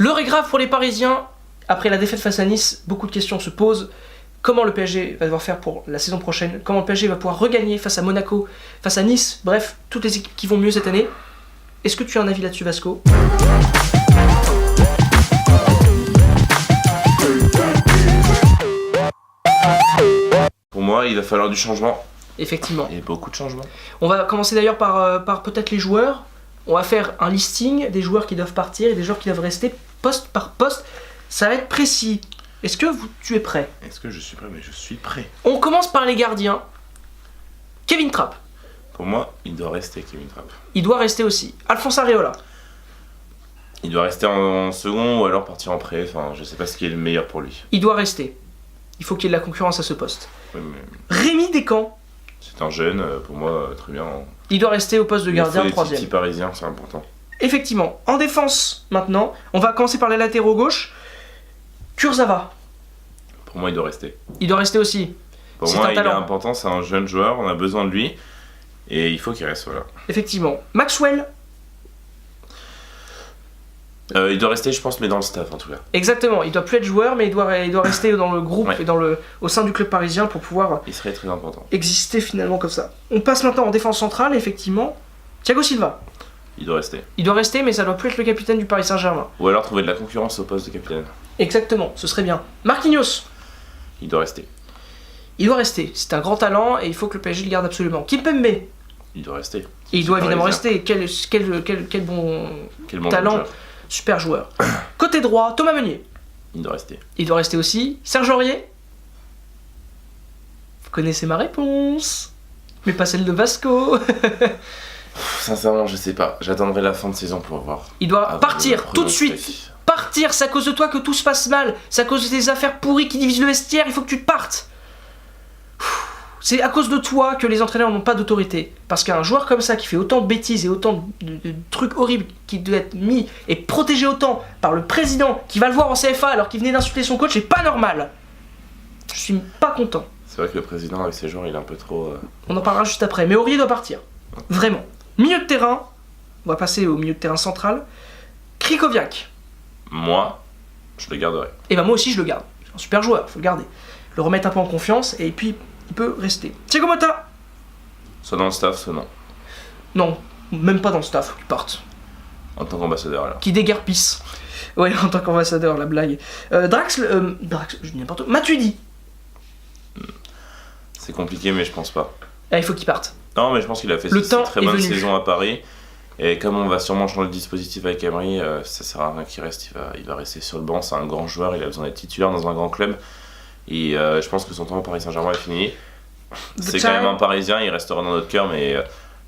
L'heure est grave pour les Parisiens. Après la défaite face à Nice, beaucoup de questions se posent. Comment le PSG va devoir faire pour la saison prochaine? Comment le PSG va pouvoir regagner face à Monaco, face à Nice? Bref, toutes les équipes qui vont mieux cette année. Est-ce que tu as un avis là-dessus, Vasco? Pour moi, il va falloir du changement. Effectivement. Il y a beaucoup de changements. On va commencer d'ailleurs par peut-être les joueurs. On va faire un listing des joueurs qui doivent partir et des joueurs qui doivent rester poste par poste. Ça va être précis. Est-ce que tu es prêt? Est-ce que je suis prêt? Mais je suis prêt. On commence par les gardiens. Kevin Trapp. Pour moi, il doit rester Kevin Trapp. Il doit rester aussi. Alphonse Areola. Il doit rester en second ou alors partir en prêt. Enfin, je sais pas ce qui est le meilleur pour lui. Il doit rester. Il faut qu'il y ait de la concurrence à ce poste. Oui, mais Rémi Descamps. c'est un jeune, pour moi, très bien. Il doit rester au poste de gardien, le troisième. petit parisien, c'est important. Effectivement. En défense, maintenant, on va commencer par les latéraux gauche. Kurzawa. Pour moi, il doit rester. Il doit rester aussi. Pour C'est moi, un il est talent. important, c'est un jeune joueur, on a besoin de lui. Et il faut qu'il reste, voilà. Effectivement. Maxwell. Il doit rester, je pense, mais dans le staff en tout cas. Exactement. Il doit plus être joueur, mais il doit rester dans le groupe Ouais. et au sein du club parisien pour pouvoir Il serait très important. exister finalement comme ça. On passe maintenant en défense centrale, effectivement. Thiago Silva. Il doit rester. Il doit rester, mais ça doit plus être le capitaine du Paris Saint-Germain. Ou alors trouver de la concurrence au poste de capitaine. Exactement, ce serait bien. Marquinhos. Il doit rester. Il doit rester. C'est un grand talent et il faut que le PSG le garde absolument. Kimpembe. Et Il doit rester. il doit évidemment Parisien. rester. Quel bon Quel bon talent. joueur. Super joueur. Côté droit, Thomas Meunier. Il doit rester. Il doit rester aussi. Serge Aurier. Vous connaissez ma réponse. Mais pas celle de Vasco. Sincèrement, je sais pas. J'attendrai la fin de saison pour voir. Il doit Avant partir de tout de pronostiquer. suite. Partir, c'est à cause de toi que tout se passe mal. C'est à cause des affaires pourries qui divisent le vestiaire. Il faut que tu partes. C'est à cause de toi que les entraîneurs n'ont pas d'autorité. Parce qu'un joueur comme ça qui fait autant de bêtises et autant de trucs horribles qui doit être mis et protégé autant par le président qui va le voir en CFA alors qu'il venait d'insulter son coach, c'est pas normal. Je suis pas content. C'est vrai que le président avec ses joueurs, il est un peu trop. On en parlera juste après. Mais Aurier doit partir. Vraiment. Milieu de terrain. On va passer au milieu de terrain central. Krikoviak. Moi, je le garderai. Et ben moi aussi je le garde. C'est un super joueur, faut le garder. Le remettre un peu en confiance et puis il peut rester. Thiago Motta. Soit dans le staff, soit non. Non, même pas dans le staff, qu'il parte. En tant qu'ambassadeur, alors. Qui déguerpisse. Ouais, en tant qu'ambassadeur, la blague. Drax, je dis n'importe quoi. Matuidi. C'est compliqué, mais je pense pas. Ah, il faut qu'il parte. Non, mais je pense qu'il a fait Le une temps très est bonne venu. saison à Paris. Et comme on va sûrement changer le dispositif avec Emery, ça sert à rien qu'il reste. Il va rester sur le banc. C'est un grand joueur. Il a besoin d'être titulaire dans un grand club. Et je pense que son temps au Paris Saint-Germain est fini. C'est quand même un Parisien. Il restera dans notre cœur. Mais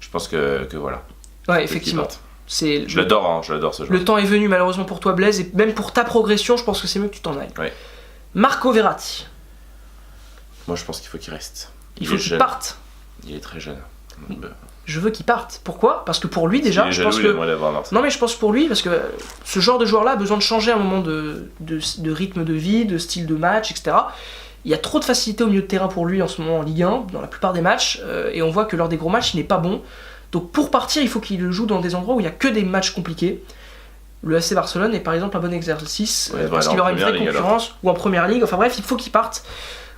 je pense que voilà. Ouais, Faut qu'il effectivement. parte. C'est Je l'adore, hein, je l'adore ce joueur. Le temps est venu malheureusement pour toi Blaise et même pour ta progression, je pense que c'est mieux que tu t'en ailles. Ouais. Marco Verratti. Moi, je pense qu'il faut qu'il reste. Il faut est qu'il jeune. parte. Il est très jeune. Je veux qu'il parte. Pourquoi? Parce que pour lui déjà, il est je jaloux, pense il que... aimerait l'avoir à Marseille. Non mais je pense pour lui, parce que ce genre de joueur-là a besoin de changer à un moment de rythme de vie, de style de match, etc. Il y a trop de facilité au milieu de terrain pour lui en ce moment en Ligue 1, dans la plupart des matchs, et on voit que lors des gros matchs, il n'est pas bon. Donc pour partir, il faut qu'il joue dans des endroits où il n'y a que des matchs compliqués. Le FC Barcelone est par exemple un bon exercice, Ouais, parce voilà, qu'il en aura une vraie Première Ligue, concurrence, ou en Première Ligue, enfin bref, il faut qu'il parte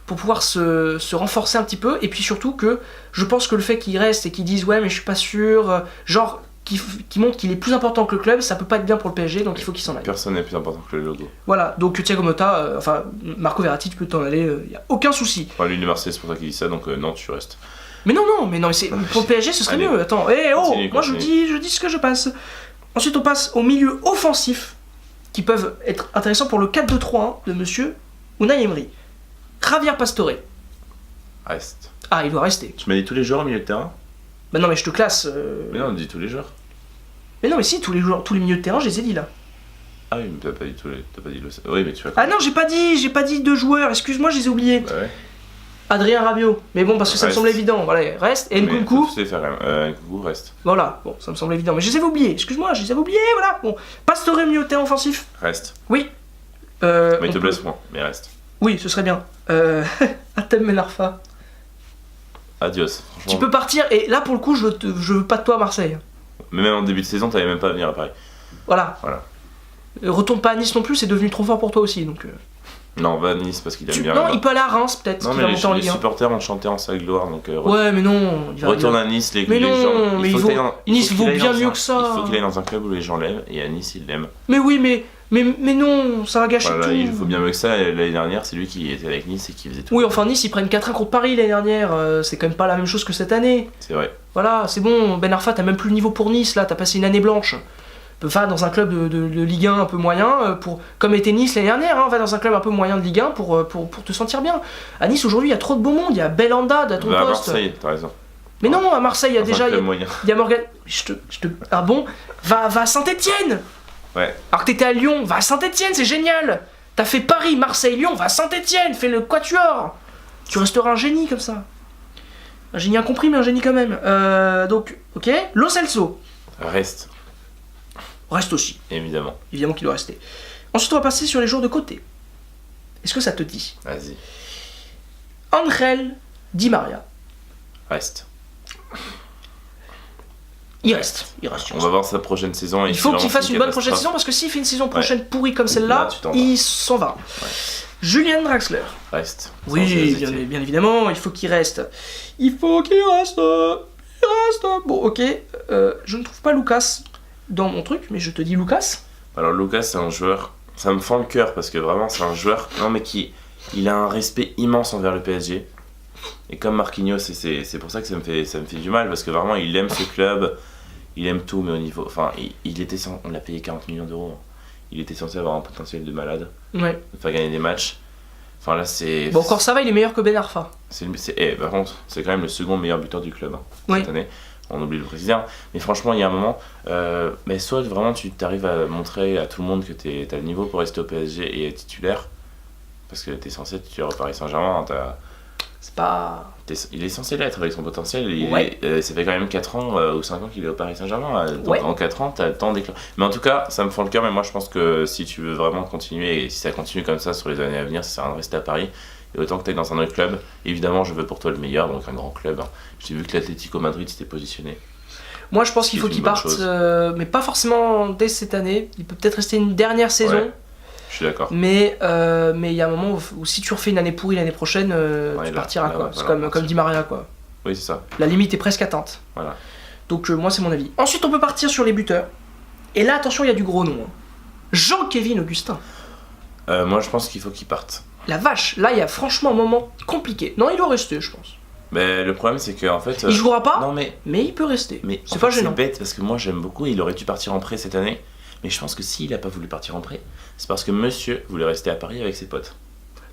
pour pouvoir se renforcer un petit peu, et puis surtout que je pense que le fait qu'il reste et qu'il dise ouais mais je suis pas sûr, genre qui montre qu'il est plus important que le club, ça peut pas être bien pour le PSG, donc il faut qu'il s'en aille. Personne n'est plus important que le logo. Voilà, donc Thiago Motta, enfin Marco Verratti, tu peux t'en aller, y a aucun souci. Enfin, lui, il est Marseille, c'est pour ça qu'il dit ça, donc non, tu restes. Mais non, mais c'est, pour le PSG ce serait Allez. mieux, attends, oh, Continue, moi continue. je dis ce que je passe. Ensuite on passe au milieu offensif, qui peuvent être intéressants pour le 4-2-3-1 de monsieur Unai Emery. Javier Pastore. Reste. Ah, il doit rester. Tu m'as dit tous les joueurs au milieu de terrain? Bah non mais je te classe. Mais non, on dit tous les joueurs. Mais non mais si, tous les milieux de terrain, je les ai dit là. Ah oui, mais t'as pas dit tous les. T'as pas dit le. Oui, mais tu vas. Ah non, j'ai pas dit deux joueurs, excuse-moi, je les ai oubliés. Bah ouais. Adrien Rabiot, mais bon, parce que ça me Reste. semble évident, voilà, reste. Et Mais Nkunku, tu sais faire quand même. Nkunku reste. voilà, bon, ça me semble évident, mais je les avais oubliés, excuse-moi, je les avais oubliés, voilà. Bon, Pastore milieu de terrain offensif, Reste. oui. Mais on il te peut- blesse moins, mais reste. Oui, ce serait bien. Atem Ben Arfa. Adios. Tu Franchement. peux partir, et là pour le coup, je veux pas de toi à Marseille. Mais même en début de saison, t'avais même pas à venir à Paris. Voilà. Voilà. Retourne pas à Nice non plus, c'est devenu trop fort pour toi aussi. Donc, Non, va à Nice parce qu'il aime bien. non, il peut aller à Reims peut-être. Non, qu'il mais va monter en les Ligue 1. supporters ont chanté en sa gloire. Donc, Ouais, mais non. Il va retourne à Nice, mais les non, gens. mais Nice vaut bien mieux que ça. Il faut qu'il aille dans un club où les gens l'aiment. Et à Nice, il l'aime. Mais oui, mais non, ça va gâcher Voilà, tout. il faut bien mieux que ça. L'année dernière, c'est lui qui était avec Nice et qui faisait tout. Oui, enfin Nice, ils prennent 4-1 contre Paris l'année dernière. C'est quand même pas la même chose que cette année. C'est vrai. Voilà, c'est bon. Ben Arfa, t'as même plus le niveau pour Nice là. T'as passé une année blanche. Va dans un club de Ligue 1 un peu moyen, comme était Nice l'année dernière, hein, va dans un club un peu moyen de Ligue 1 pour te sentir bien. À Nice aujourd'hui il y a trop de beau monde, il y a Belhanda à ton Va à poste. Marseille, t'as raison. Mais non, à Marseille il y a Dans un déjà, club moyen. il y a Morgan. Ah bon, va à Saint-Etienne. Ouais. Alors que t'étais à Lyon, va à Saint-Etienne, c'est génial. T'as fait Paris, Marseille, Lyon, va à Saint-Etienne, fais le quatuor. Tu resteras un génie comme ça. Un génie incompris mais un génie quand même. Donc, ok, Lo Celso Reste, reste aussi. évidemment. Évidemment qu'il doit rester. Ensuite, on va passer sur les joueurs de côté. Est-ce que ça te dit? Vas-y. Angel Di Maria. Reste. Il reste. On va voir sa prochaine saison. Il faut qu'il fasse une bonne prochaine saison parce que s'il fait une saison prochaine pourrie comme celle-là, Là, tu t'en vas. il s'en va. Ouais. Julian Draxler. Reste. Sans Oui, hésiter. bien évidemment, il faut qu'il reste. Il faut qu'il reste. Il reste. Bon, ok. Je ne trouve pas Lucas dans mon truc, mais je te dis Lucas. Alors Lucas, c'est un joueur, ça me fend le cœur parce que vraiment c'est un joueur, non mais il a un respect immense envers le PSG. Et comme Marquinhos, c'est pour ça que ça me fait du mal parce que vraiment il aime ce club, il aime tout, mais au niveau, enfin on l'a payé 40 millions d'euros. Il était censé avoir un potentiel de malade, Ouais. de faire gagner des matchs. Enfin là c'est. Bon, encore ça va, il est meilleur que Ben Arfa. Par contre, c'est quand même le second meilleur buteur du club Oui. cette année. On oublie le président. Mais franchement, il y a un moment, mais soit vraiment tu t'arrives à montrer à tout le monde que t'as le niveau pour rester au PSG et être titulaire, parce que t'es censé être titulaire au Paris Saint-Germain. C'est pas. Il est censé l'être avec son potentiel. Ouais. Ça fait quand même 4 ans ou 5 ans qu'il est au Paris Saint-Germain. Donc Ouais. en 4 ans, t'as le temps d'éclore. Mais en tout cas, ça me fend le cœur. Mais moi, je pense que si tu veux vraiment continuer, et si ça continue comme ça sur les années à venir, ça sert à rien de rester à Paris. Et autant que tu es dans un autre club, évidemment, je veux pour toi le meilleur, donc un grand club. J'ai vu que l'Atlético Madrid s'était positionné. Moi, je pense qu'il C'est faut une qu'il bonne parte, chose. mais pas forcément dès cette année. Il peut peut-être rester une dernière saison. Ouais. Je suis d'accord. Mais il y a un moment où si tu refais une année pourrie l'année prochaine, Ouais, tu là, partiras là, quoi. ouais, C'est voilà, comme Di Maria quoi. Oui, c'est ça. La limite est presque atteinte. Voilà. Donc moi c'est mon avis. Ensuite on peut partir sur les buteurs. Et là attention il y a du gros nom. Hein. Jean-Kévin Augustin. Moi, je pense qu'il faut qu'il parte. La vache, là il y a franchement un moment compliqué. Non il doit rester je pense. Mais le problème, c'est qu'en fait. Il jouera pas, Non, mais mais il peut rester. C'est en pas fait, gênant. C'est bête parce que moi, j'aime beaucoup. Il aurait dû partir en prêt cette année. Mais je pense que s'il n'a pas voulu partir en prêt, c'est parce que monsieur voulait rester à Paris avec ses potes.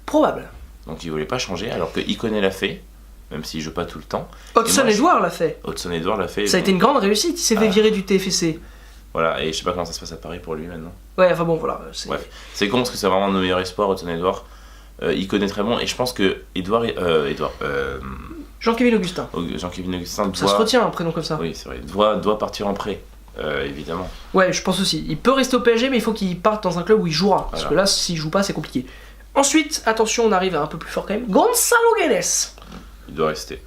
Probable. Donc il voulait pas changer, alors que Iconé l'a fait, même s'il joue pas tout le temps. Hudson moi, je- Edouard l'a fait. Hudson Edouard l'a fait. Ça a été une grande réussite, il s'est fait virer du TFC. Voilà, et je sais pas comment ça se passe à Paris pour lui maintenant. Ouais, enfin bon voilà. c'est- Bref, c'est con parce que c'est vraiment nos meilleurs espoirs, Hudson Edouard. Il connaît très bon, et je pense que Jean-Kévin Augustin. Jean-Kévin Augustin Ça se retient un prénom comme ça. Oui, c'est vrai, doit partir en prêt, évidemment. Ouais, je pense aussi. Il peut rester au PSG, mais il faut qu'il parte dans un club où il jouera. Parce Voilà. que là, s'il joue pas, c'est compliqué. Ensuite, attention, on arrive à un peu plus fort quand même. Gonzalo Guedes. Il doit rester.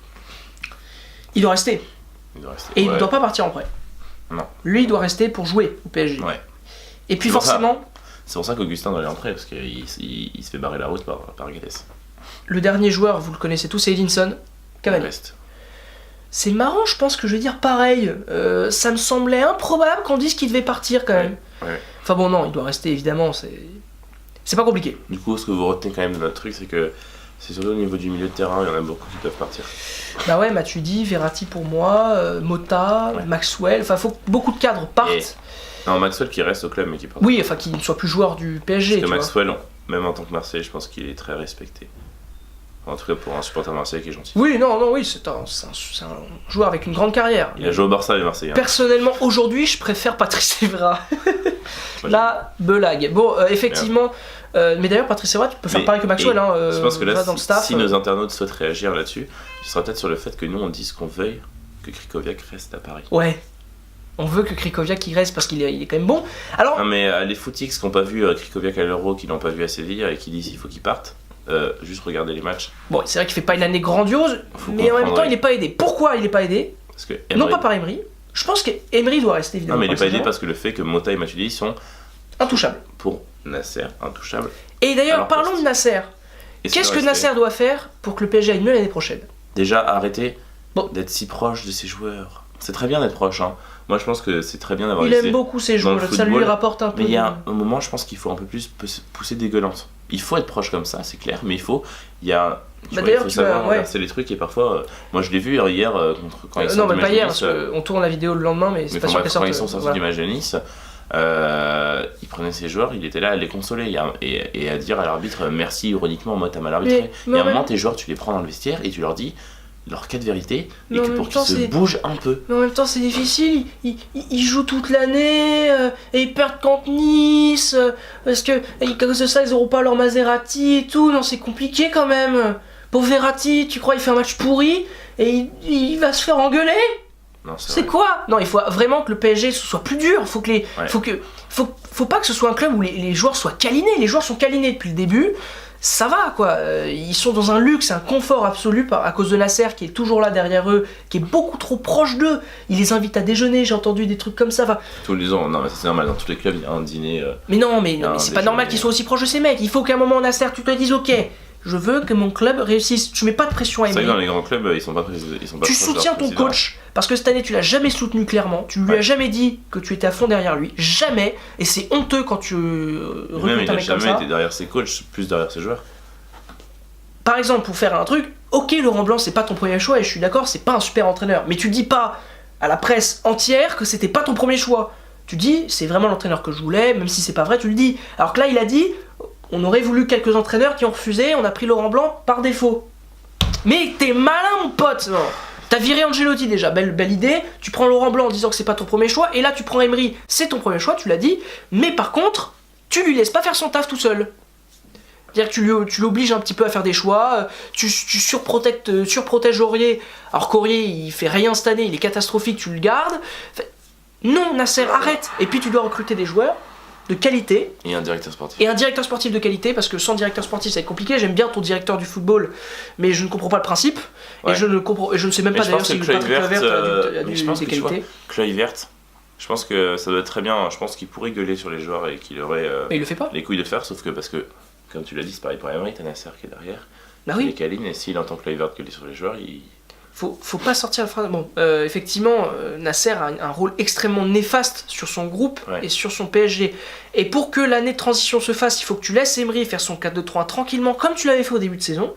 Il doit rester. Il doit rester. Et il Ouais. ne doit pas partir en prêt. Non. Lui, il doit rester pour jouer au PSG. Ouais. Et puis C'est pour ça. forcément, C'est pour ça qu'Augustin doit aller en prêt, parce qu'il se fait barrer la route par Guedes. le dernier joueur, vous le connaissez tous, c'est Edinson Il Cavani. reste. C'est marrant, je pense que je vais dire pareil. Ça me semblait improbable qu'on dise qu'il devait partir quand même. Ouais. Enfin bon, non, il doit rester évidemment. C'est pas compliqué. Du coup, ce que vous retenez quand même de notre truc, c'est que c'est surtout au niveau du milieu de terrain, il y en a beaucoup qui peuvent partir. Bah ouais, Matuidi, Verratti pour moi, Mota, Ouais. Maxwell. Enfin, faut que beaucoup de cadres partent. Et- Non, Maxwell qui reste au club, mais qui part. Oui, enfin, qu'il ne soit plus joueur du PSG. Parce que tu vois. Maxwell, même en tant que Marseillais, je pense qu'il est très respecté. En tout cas, pour un supporter marseillais qui est gentil. Oui, oui, c'est un joueur avec une grande carrière. Il a joué au Barça, les Marseillais. hein. Personnellement, aujourd'hui, je préfère Patrice Evra. Moi, La blague. Bon, effectivement, mais d'ailleurs, Patrice Evra, tu peux faire Mais- pareil que Maxwell. et Hein, je pense que là, va dans le staff. si nos internautes souhaitent réagir là-dessus, ce sera peut-être sur le fait que nous, on dise qu'on veuille que Krikoviak reste à Paris. Ouais. On veut que Krikoviak y reste parce qu'il est quand même bon. Alors, Non, mais les footix qui n'ont pas vu Krikoviak à l'Euro, qui l'ont pas vu à Séville et qui disent qu'il faut qu'il parte, juste regardez les matchs. bon, c'est vrai qu'il fait pas une année grandiose, Faut mais en même comprendre, temps, ouais. il est pas aidé. Pourquoi il est pas aidé? Parce que Non Emery- pas par Emery. Je pense qu'Emery doit rester Non, évidemment. mais il est par pas aidé Saint-Germain. parce que le fait que Mota et Matuidi sont Intouchable. Pour Nasser, intouchable. Et d'ailleurs, Alors, parlons de Nasser. Qu'est-ce que Nasser doit faire pour que le PSG aille mieux l'année prochaine? Déjà, arrêter Bon. d'être si proche de ses joueurs. C'est très bien d'être proche, hein. Moi, je pense que c'est très bien d'avoir Il aime beaucoup ses joueurs, ça lui rapporte un peu. Mais il y a un moment, je pense qu'il faut un peu plus pousser des gueulantes. Il faut être proche comme ça, c'est clair, mais il faut savoir inverser les trucs et parfois, moi je l'ai vu hier quand ils sont non, mais pas hier, parce qu'on tourne la vidéo le lendemain, mais c'est pas sûr qu'elle sorte. Quand ils sont sortis du match de Nice, il prenait ses joueurs, il était là à les consoler et à dire à l'arbitre merci ironiquement, moi t'as mal arbitré. Et à un moment, tes joueurs, tu les prends dans le vestiaire et tu leur dis leur cas de vérité et que pour qu'ils se bougent un peu. Mais en même temps, c'est difficile. Ils jouent toute l'année et ils perdent contre Nice parce que à cause de ça, ils auront pas leur Maserati et tout. Non, c'est compliqué quand même. Pour Verratti, tu crois il fait un match pourri et il va se faire engueuler? Non, c'est quoi? Non, il faut vraiment que le PSG soit plus dur. Faut pas que ce soit un club où les joueurs soient câlinés. Les joueurs sont câlinés depuis le début. Ça va quoi, ils sont dans un luxe, un confort absolu à cause de Nasser qui est toujours là derrière eux, qui est beaucoup trop proche d'eux. Il les invite à déjeuner, j'ai entendu des trucs comme ça. Enfin, tous les ans, non mais c'est normal, dans tous les clubs il y a un dîner. Mais c'est pas normal qu'ils soient aussi proches de ces mecs. Il faut qu'à un moment Nasser tu te dises ok, je veux que mon club réussisse. Tu mets pas de pression à Emery. C'est vrai que dans les grands clubs ils sont pas tu soutiens ton coach parce que cette année tu l'as jamais soutenu clairement. Tu lui as jamais dit que tu étais à fond derrière lui. Jamais. Et c'est honteux quand tu recrutes un mec comme ça. Il a jamais été derrière ses coachs, plus derrière ses joueurs. Par exemple, pour faire un truc, ok Laurent Blanc c'est pas ton premier choix et je suis d'accord, c'est pas un super entraîneur. Mais tu dis pas à la presse entière que c'était pas ton premier choix. Tu dis c'est vraiment l'entraîneur que je voulais, même si c'est pas vrai, tu le dis. Alors que là il a dit on aurait voulu quelques entraîneurs qui ont refusé, on a pris Laurent Blanc par défaut. Mais t'es malin mon pote. T'as viré Ancelotti déjà, belle idée, tu prends Laurent Blanc en disant que c'est pas ton premier choix, et là tu prends Emery, c'est ton premier choix, tu l'as dit, mais par contre, tu lui laisses pas faire son taf tout seul. C'est-à-dire que tu l'obliges un petit peu à faire des choix, tu surprotèges Aurier, alors qu'Aurier il fait rien cette année, il est catastrophique, tu le gardes. Non Nasser, arrête. Et puis tu dois recruter des joueurs de qualité. Et un directeur sportif. Et un directeur sportif de qualité, parce que sans directeur sportif ça va être compliqué. J'aime bien ton directeur du football, mais je ne comprends pas le principe. Ouais. Et je ne sais même pas d'ailleurs si Patrick Kluivert a des qualités. Kluivert, je pense que ça doit être très bien. Je pense qu'il pourrait gueuler sur les joueurs et qu'il aurait mais il le fait pas. Les couilles de le faire, sauf que parce que, comme tu l'as dit, c'est pareil pour Emery, t'as Nasser qui est derrière. Bah oui. Il est câline, et s'il entend Kluivert gueuler sur les joueurs, il... Faut pas sortir la phrase. Bon, effectivement, Nasser a un rôle extrêmement néfaste sur son groupe et sur son PSG. Et pour que l'année de transition se fasse, il faut que tu laisses Emery faire son 4-2-3 tranquillement, comme tu l'avais fait au début de saison.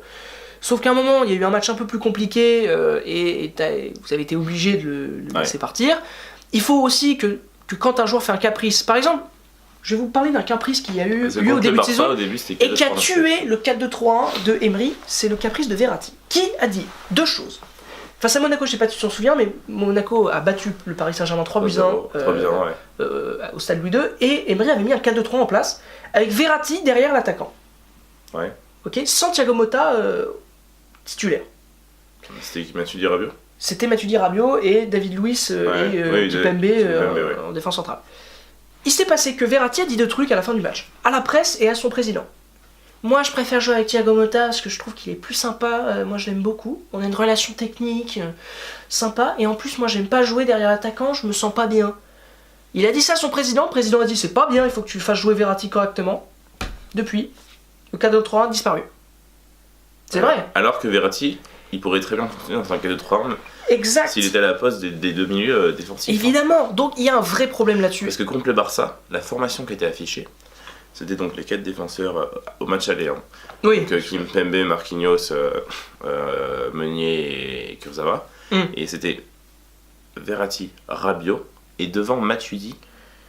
Sauf qu'à un moment, il y a eu un match un peu plus compliqué et vous avez été obligé de le laisser partir. Il faut aussi que quand un joueur fait un caprice, par exemple, je vais vous parler d'un caprice qu'il y a eu lieu au début de saison et qui a tué le 4-2-3-1 de Emery, c'est le caprice de Verratti, qui a dit deux choses. Face à Monaco, je sais pas si tu t'en souviens, mais Monaco a battu le Paris Saint-Germain 3-1 au stade Louis II, et Emery avait mis un 4-2-3 en place, avec Verratti derrière l'attaquant. Ouais. Ok, sans Thiago Motta titulaire. C'était qui, Matuidi Rabiot? C'était Matuidi Rabiot et David Luiz et Dipembe en défense centrale. Il s'est passé que Verratti a dit deux trucs à la fin du match, à la presse et à son président. Moi, je préfère jouer avec Thiago Motta parce que je trouve qu'il est plus sympa. Moi, je l'aime beaucoup. On a une relation technique sympa. Et en plus, moi, j'aime pas jouer derrière l'attaquant. Je me sens pas bien. Il a dit ça à son président. Le président a dit c'est pas bien. Il faut que tu fasses jouer Verratti correctement. Depuis, le 4-2-3-1 disparu. C'est vrai. Alors que Verratti, il pourrait très bien continuer dans un 4-2-3-1. Exact. S'il était à la poste des deux milieux défensifs. Évidemment. Donc, il y a un vrai problème là-dessus. Parce que contre le Barça, la formation qui était affichée, c'était donc les 4 défenseurs au match aller. Hein. Oui. Donc Kimpembe, Marquinhos, Meunier et Kurzawa. Et c'était Verratti, Rabiot et devant Matuidi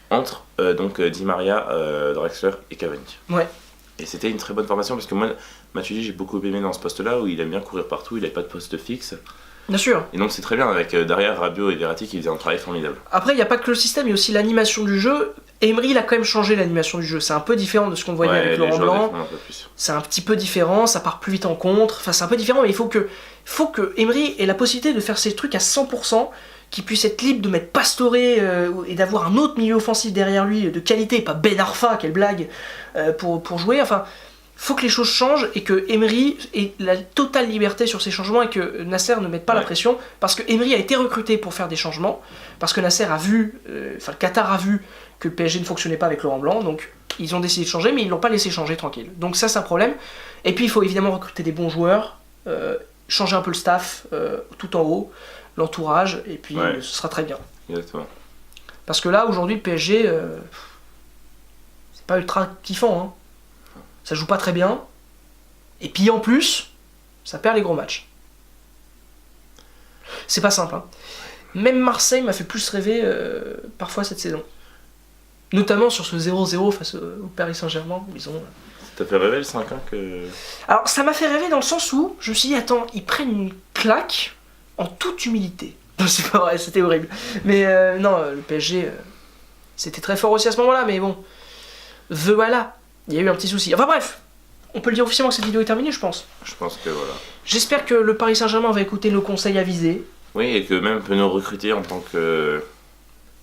entre donc Di Maria, Draxler et Cavani. Ouais. Et c'était une très bonne formation parce que moi, Matuidi, j'ai beaucoup aimé dans ce poste-là où il aime bien courir partout, il n'avait pas de poste fixe. Bien sûr. Et donc c'est très bien avec derrière Rabiot et Verratti qui faisaient un travail formidable. Après, il n'y a pas que le système, il y a aussi l'animation du jeu. Emery, il a quand même changé l'animation du jeu. C'est un peu différent de ce qu'on voyait avec Laurent Blanc. C'est un petit peu différent, ça part plus vite en contre. Enfin, c'est un peu différent, mais il faut que Emery ait la possibilité de faire ses trucs à 100%, qu'il puisse être libre de mettre Pastore et d'avoir un autre milieu offensif derrière lui de qualité, pas Ben Arfa, quelle blague, pour jouer. Enfin, faut que les choses changent et que Emery ait la totale liberté sur ces changements et que Nasser ne mette pas la pression, parce que Emery a été recruté pour faire des changements, parce que Nasser a vu, le Qatar a vu que le PSG ne fonctionnait pas avec Laurent Blanc, donc ils ont décidé de changer, mais ils l'ont pas laissé changer tranquille. Donc ça c'est un problème. Et puis il faut évidemment recruter des bons joueurs, changer un peu le staff tout en haut, l'entourage, et puis ce sera très bien. Exactement. Parce que là aujourd'hui le PSG, c'est pas ultra kiffant, hein. Ça joue pas très bien. Et puis en plus, ça perd les gros matchs. C'est pas simple. Hein. Même Marseille m'a fait plus rêver parfois cette saison. Notamment sur ce 0-0 face au Paris Saint-Germain. Où ils ont... T'as fait rêver le 5-1 que... Alors ça m'a fait rêver dans le sens où je me suis dit, attends, ils prennent une claque en toute humilité. C'est pas vrai, c'était horrible. Mais non, le PSG, c'était très fort aussi à ce moment-là. Mais bon, voilà. Il y a eu un petit souci. Enfin bref, on peut le dire officiellement que cette vidéo est terminée, je pense. Je pense que voilà. J'espère que le Paris Saint-Germain va écouter nos conseils avisés. Oui, et que même peut nous recruter en tant que...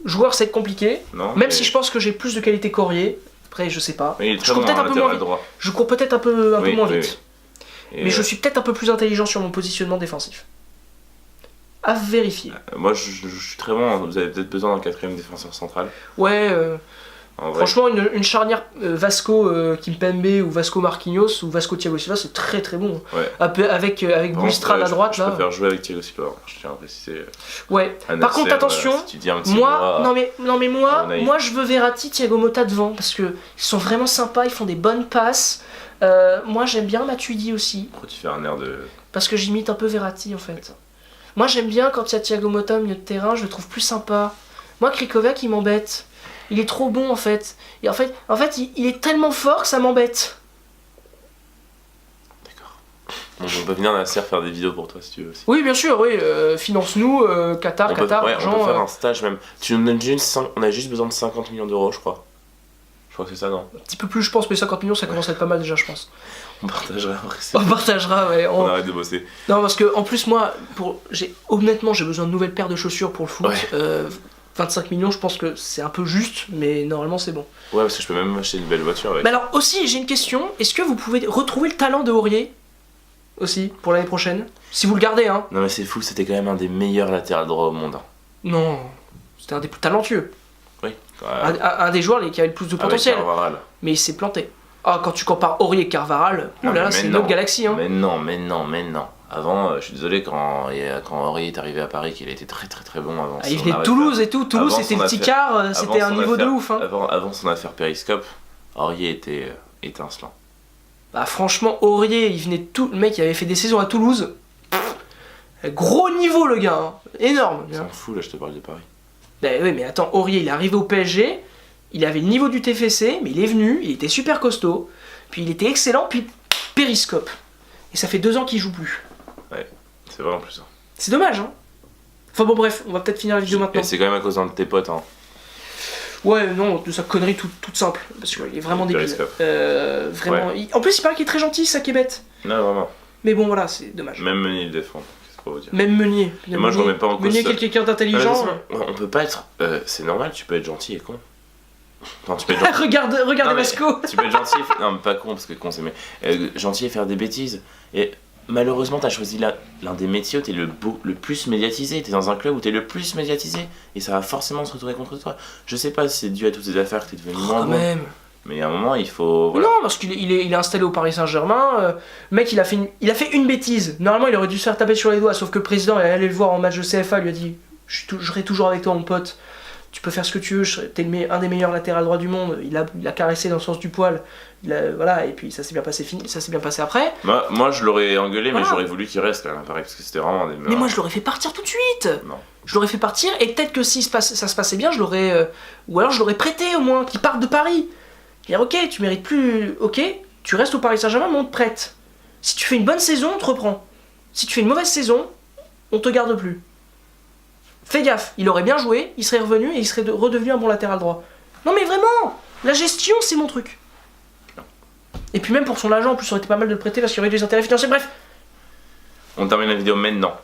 Joueur, c'est compliqué. Non, même si je pense que j'ai plus de qualité qu'Aurier. Après, je sais pas. Mais il est très je cours bon peut-être un peu moins vite. droit. Je cours peut-être un peu moins oui, vite. Oui. Mais je suis peut-être un peu plus intelligent sur mon positionnement défensif. À vérifier. Moi, je suis très bon. Vous avez peut-être besoin d'un quatrième défenseur central. Ouais, En vrai. franchement, une charnière Vasco Kimpembe ou Vasco Marquinhos ou Vasco Thiago Silva, c'est très très bon. Ouais. Avec Bouistrade à droite, je là. préfère jouer avec Thiago Silva, je tiens à préciser. Ouais. À Par contre, Nasser, attention, si tu dis un petit moi, mois, non mais moi, naïf. je veux Verratti, Thiago Motta devant parce que ils sont vraiment sympas, ils font des bonnes passes. Moi, j'aime bien Matuidi aussi pourquoi tu fais un air de... parce que j'imite un peu Verratti en fait. Moi, j'aime bien quand il y a Thiago Motta au milieu de terrain, je le trouve plus sympa. Moi, Krikovac, il m'embête. Il est trop bon en fait. Et en fait, il est tellement fort que ça m'embête. D'accord. Bon, on peut venir Nasser faire des vidéos pour toi si tu veux aussi. Oui, bien sûr, oui. Finance-nous, Qatar, On peut argent. faire un stage même. Tu nous donnes juste on a juste besoin de 50 millions d'euros, je crois. Je crois que c'est ça, non? Un petit peu plus, je pense, mais 50 millions, ça commence à être pas mal déjà, je pense. On partagera après. On partagera, ouais. On arrête de bosser. Non, parce que en plus, moi, honnêtement, j'ai besoin de nouvelles paires de chaussures pour le foot. Ouais. 25 millions, je pense que c'est un peu juste, mais normalement, c'est bon. Ouais, parce que je peux même acheter une belle voiture avec. Mais alors, aussi, j'ai une question. Est-ce que vous pouvez retrouver le talent de Aurier aussi, pour l'année prochaine? Si vous le gardez, hein. Non, mais c'est fou, c'était quand même un des meilleurs latérales droits au monde. Non, c'était un des plus talentueux. Oui. Un des joueurs qui avait le plus de potentiel. Carvajal. Mais il s'est planté. Ah, quand tu compares Aurier et Carvajal, oh là là, c'est une autre galaxie, hein. Mais non. Avant, je suis désolé, quand Henry est arrivé à Paris, qu'il a été très très très bon avant. Il venait de Toulouse et tout. Toulouse, c'était le petit quart, c'était un niveau de ouf. Hein. Avant son affaire Périscope, Aurier était étincelant. Bah franchement, Aurier, il venait de tout. Le mec, il avait fait des saisons à Toulouse. Gros niveau, le gars. Hein. Énorme. C'est fou, là, je te parle de Paris. Bah, oui, mais attends, Aurier, il est arrivé au PSG. Il avait le niveau du TFC, mais il est venu. Il était super costaud. Puis il était excellent. Puis Périscope. Et ça fait 2 ans qu'il joue plus. Ouais, c'est vrai en plus. C'est dommage, hein. Enfin bon, bref, on va peut-être finir la vidéo maintenant. Et c'est quand même à cause d'un de tes potes, hein. Ouais, non, de sa connerie toute simple. Parce qu'il est vraiment débile. Vraiment. Ouais. En plus, il paraît qu'il est très gentil, ça qui est bête. Non, vraiment. Mais bon, voilà, c'est dommage. Même Meunier le défend, qu'est-ce qu'on va dire. Même Meunier. Et moi, je remets pas en cause Meunier, ça. quelqu'un d'intelligent. On peut pas être. C'est normal, tu peux être gentil et con. Enfin, tu peux être gentil. Regardez Non, mais Vasco. Tu peux être gentil et non, mais pas con parce que con c'est mais gentil et faire des bêtises. Et malheureusement, t'as choisi l'un des métiers où t'es le plus médiatisé. T'es dans un club où t'es le plus médiatisé et ça va forcément se retourner contre toi. Je sais pas si c'est dû à toutes ces affaires que t'es devenu moins bon. Même. Mais à un moment, il faut. Voilà. Non, parce qu'il est installé au Paris Saint-Germain. Le mec, il a fait une bêtise. Normalement, il aurait dû se faire taper sur les doigts. Sauf que le président est allé le voir en match de CFA. Il lui a dit je serai toujours avec toi, mon pote. Tu peux faire ce que tu veux. T'es un des meilleurs latérales droits du monde. Il a caressé dans le sens du poil. Voilà, et puis ça s'est bien passé. Ça s'est bien passé après. Moi, je l'aurais engueulé, mais Voilà. j'aurais voulu qu'il reste quand même à Paris parce que c'était vraiment des. Mais moi, je l'aurais fait partir tout de suite. Non. Je l'aurais fait partir et peut-être que si ça se passait bien, je l'aurais. Ou alors je l'aurais prêté au moins, qu'il parte de Paris. Dire ok, tu mérites plus. Ok, tu restes au Paris Saint-Germain, mais on te prête. Si tu fais une bonne saison, on te reprend. Si tu fais une mauvaise saison, on te garde plus. Fais gaffe, il aurait bien joué, il serait revenu et il serait redevenu un bon latéral droit. Non mais vraiment, la gestion c'est mon truc. Et puis même pour son agent, en plus, ça aurait été pas mal de le prêter parce qu'il y aurait des intérêts financiers, bref. On termine la vidéo maintenant.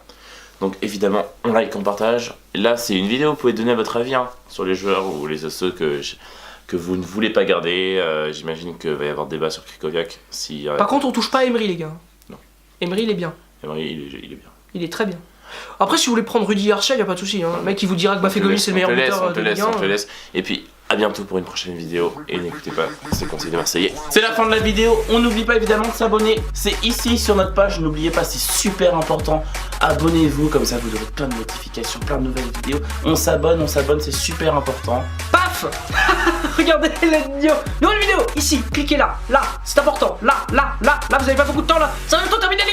Donc évidemment, on like, on partage. Là, c'est une vidéo, vous pouvez donner votre avis hein, sur les joueurs ou les assos que que vous ne voulez pas garder. J'imagine qu'il va y avoir débat sur Krychowiak. Si, Par contre, on touche pas à Emery, les gars. Non. Emery, il est bien. Emery, il est bien. Il est très bien. Après, si vous voulez prendre Rudy Garcia, y a pas de souci. Hein. Le mec, il vous dira que Bafé Gomis c'est le meilleur buteur de Ligue 1. On te laisse. Et puis, à bientôt pour une prochaine vidéo. Et n'écoutez pas ces conseils de Marseillais. C'est la fin de la vidéo. On n'oublie pas évidemment de s'abonner. C'est ici sur notre page. N'oubliez pas, c'est super important. Abonnez-vous, comme ça vous aurez plein de notifications, plein de nouvelles vidéos. On s'abonne, c'est super important. Paf. Regardez la vidéo. Nouvelle vidéo, ici, cliquez là, c'est important. Là, vous avez pas beaucoup de temps là. Ça va bientôt terminer les